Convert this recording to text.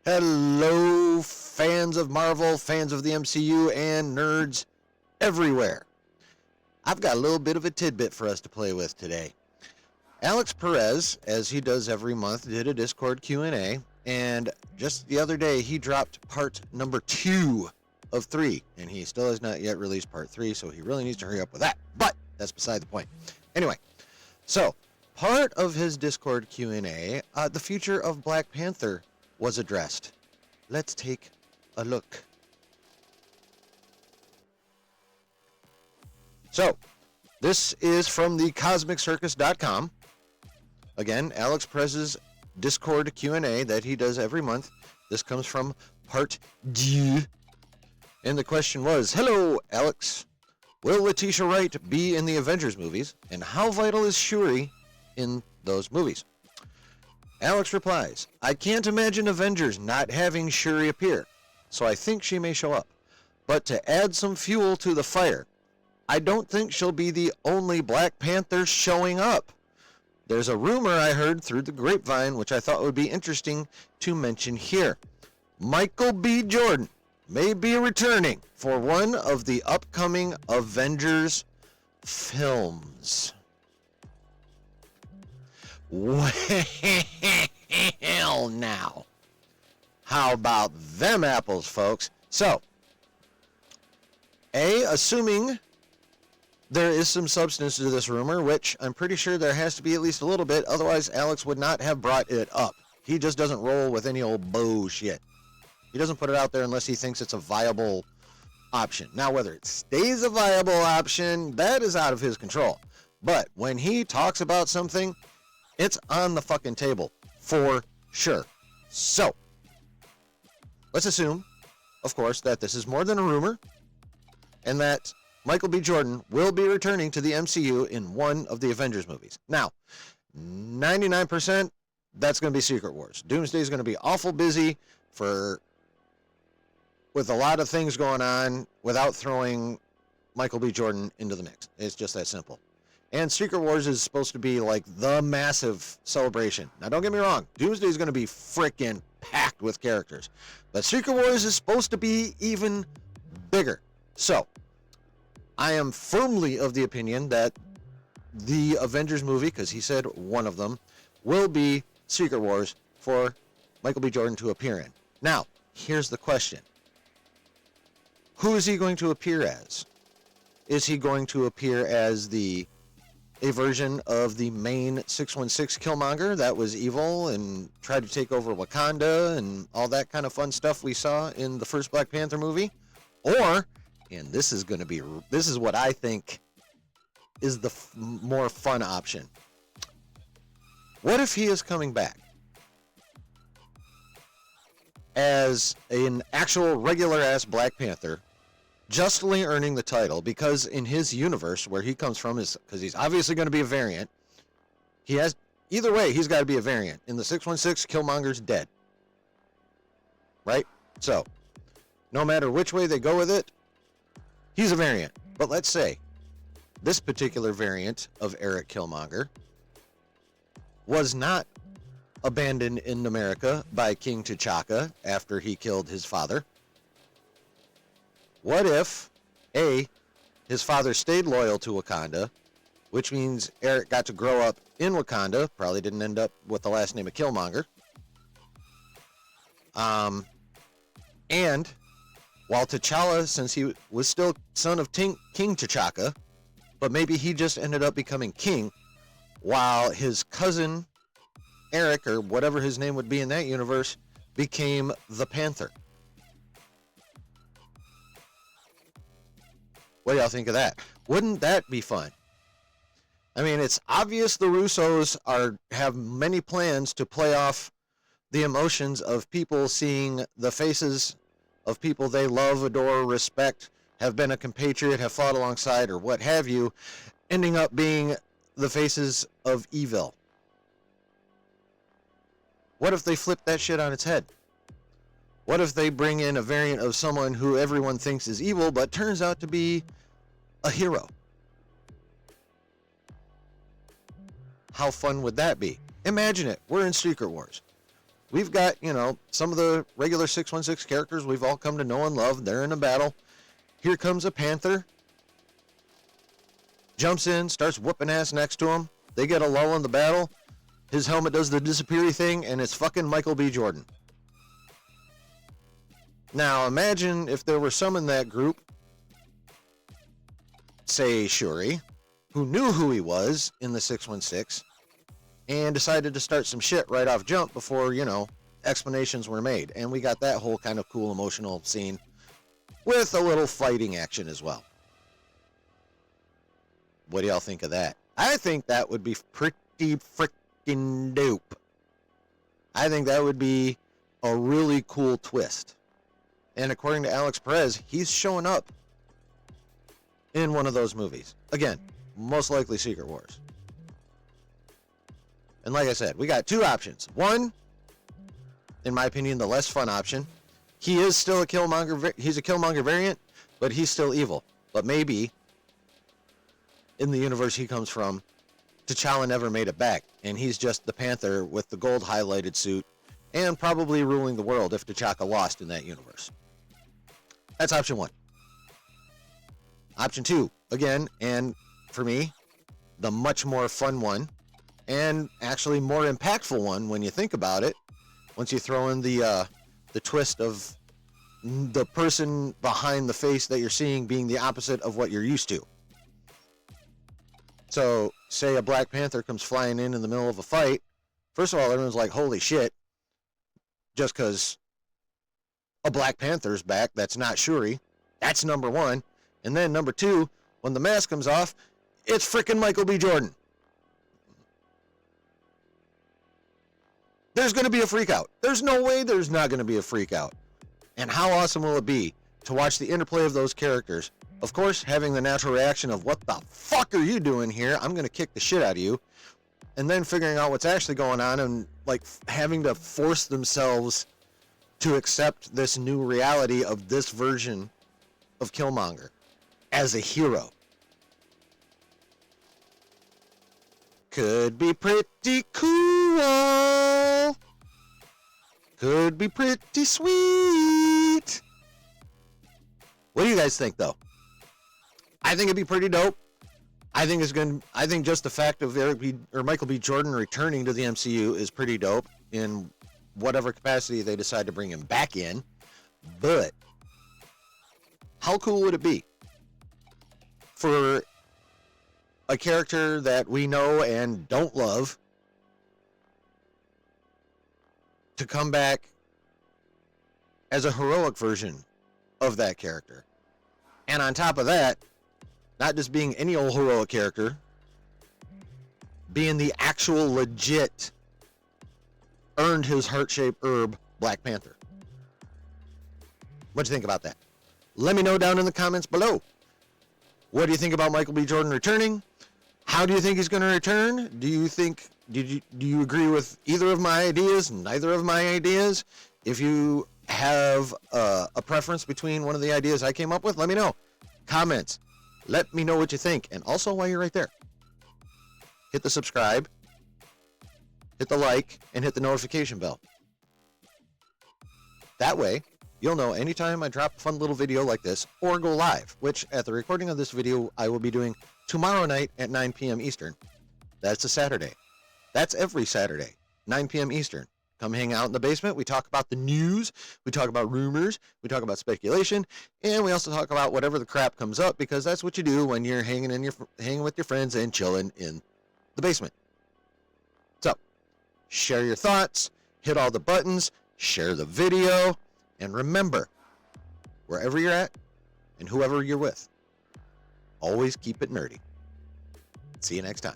Hello, fans of Marvel, fans of the MCU, and nerds everywhere. I've got a little bit of a tidbit for us to play with today. Alex Perez, as he does every month, did a Discord Q&A, and just the other day he dropped part number 2 of 3, and he still has not yet released part 3, so he really needs to hurry up with that, but that's beside the point. Anyway, so part of his Discord Q&A, the future of Black Panther was addressed. Let's take a look. So, this is from the CosmicCircus.com. Again, Alex Perez's Discord Q&A that he does every month. This comes from part 2. And the question was, hello, Alex. Will Letitia Wright be in the Avengers movies? And how vital is Shuri in those movies? Alex replies, I can't imagine Avengers not having Shuri appear, so I think she may show up. But to add some fuel to the fire, I don't think she'll be the only Black Panther showing up. There's a rumor I heard through the grapevine, which I thought would be interesting to mention here. Michael B. Jordan may be returning for one of the upcoming Avengers films. Well, now, how about them apples, folks? So, assuming there is some substance to this rumor, which I'm pretty sure there has to be at least a little bit, otherwise Alex would not have brought it up. He just doesn't roll with any old bullshit. He doesn't put it out there unless he thinks it's a viable option. Now, whether it stays a viable option, that is out of his control. But when he talks about something, it's on the fucking table, for sure. So, let's assume, of course, that this is more than a rumor, and that Michael B. Jordan will be returning to the MCU in one of the Avengers movies. Now, 99%, that's going to be Secret Wars. Doomsday is going to be awful busy with a lot of things going on without throwing Michael B. Jordan into the mix. It's just that simple. And Secret Wars is supposed to be like the massive celebration. Now, don't get me wrong. Doomsday is going to be freaking packed with characters. But Secret Wars is supposed to be even bigger. So, I am firmly of the opinion that the Avengers movie, because he said one of them, will be Secret Wars for Michael B. Jordan to appear in. Now, here's the question. Who is he going to appear as? Is he going to appear as a version of the main 616 Killmonger that was evil and tried to take over Wakanda and all that kind of fun stuff we saw in the first Black Panther movie? Or, and this is what I think is the more fun option. What if he is coming back as an actual regular ass Black Panther, justly earning the title, because in his universe where he comes from, is because he's obviously going to be a variant. Either way, he's got to be a variant. In the 616, Killmonger's dead. Right? So, no matter which way they go with it, he's a variant. But let's say this particular variant of Eric Killmonger was not abandoned in America by King T'Chaka after he killed his father. What if, his father stayed loyal to Wakanda, which means Eric got to grow up in Wakanda, probably didn't end up with the last name of Killmonger. And while T'Challa, since he was still son of King T'Chaka, but maybe he just ended up becoming king, while his cousin Eric, or whatever his name would be in that universe, became the Panther. What do y'all think of that? Wouldn't that be fun? I mean, it's obvious the Russos have many plans to play off the emotions of people seeing the faces of people they love, adore, respect, have been a compatriot, have fought alongside, or what have you, ending up being the faces of evil. What if they flip that shit on its head? What if they bring in a variant of someone who everyone thinks is evil, but turns out to be a hero? How fun would that be? Imagine it. We're in Secret Wars. We've got, some of the regular 616 characters we've all come to know and love. They're in a battle. Here comes a Panther. Jumps in, starts whooping ass next to him. They get a lull in the battle. His helmet does the disappeary thing, and it's fucking Michael B. Jordan. Now, imagine if there were some in that group, say Shuri, who knew who he was in the 616, and decided to start some shit right off jump before, explanations were made. And we got that whole kind of cool emotional scene with a little fighting action as well. What do y'all think of that? I think that would be pretty freaking dope. I think that would be a really cool twist. And according to Alex Perez, he's showing up in one of those movies. Again, most likely Secret Wars. And like I said, we got two options. One, in my opinion, the less fun option. He is still a Killmonger. He's a Killmonger variant, but he's still evil. But maybe in the universe he comes from, T'Challa never made it back, and he's just the Panther with the gold highlighted suit and probably ruling the world if T'Chaka lost in that universe. That's option one. Option two, again, and for me, the much more fun one, and actually more impactful one when you think about it, once you throw in the twist of the person behind the face that you're seeing being the opposite of what you're used to. So, say a Black Panther comes flying in the middle of a fight. First of all, everyone's like, holy shit, just because a Black Panther's back, that's not Shuri. That's number one. And then number two, when the mask comes off, it's freaking Michael B. Jordan. There's going to be a freak out. There's no way there's not going to be a freak out. And how awesome will it be to watch the interplay of those characters? Of course, having the natural reaction of, what the fuck are you doing here? I'm going to kick the shit out of you. And then figuring out what's actually going on and having to force themselves to accept this new reality of this version of Killmonger as a hero. Could be pretty cool. Could be pretty sweet. What do you guys think, though? I think it'd be pretty dope. I think just the fact of Michael B. Jordan returning to the MCU is pretty dope in whatever capacity they decide to bring him back in. But how cool would it be for a character that we know and don't love to come back as a heroic version of that character? And on top of that, not just being any old heroic character, being the actual legit earned his heart-shaped herb Black Panther. What do you think about that? Let me know down in the comments below. What do you think about Michael B. Jordan returning? How do you think he's going to return? Do you agree with either of my ideas, neither of my ideas? If you have a preference between one of the ideas I came up with, let me know. Comments. Let me know what you think. And also, while you're right there, hit the subscribe, hit the like, and hit the notification bell. That way, you'll know anytime I drop a fun little video like this or go live, which at the recording of this video, I will be doing tomorrow night at 9 p.m. Eastern. That's a Saturday. That's every Saturday, 9 p.m. Eastern. Come hang out in the basement. We talk about the news. We talk about rumors. We talk about speculation. And we also talk about whatever the crap comes up, because that's what you do when you're hanging with your friends and chilling in the basement. So, share your thoughts. Hit all the buttons. Share the video. And remember, wherever you're at and whoever you're with, always keep it nerdy. See you next time.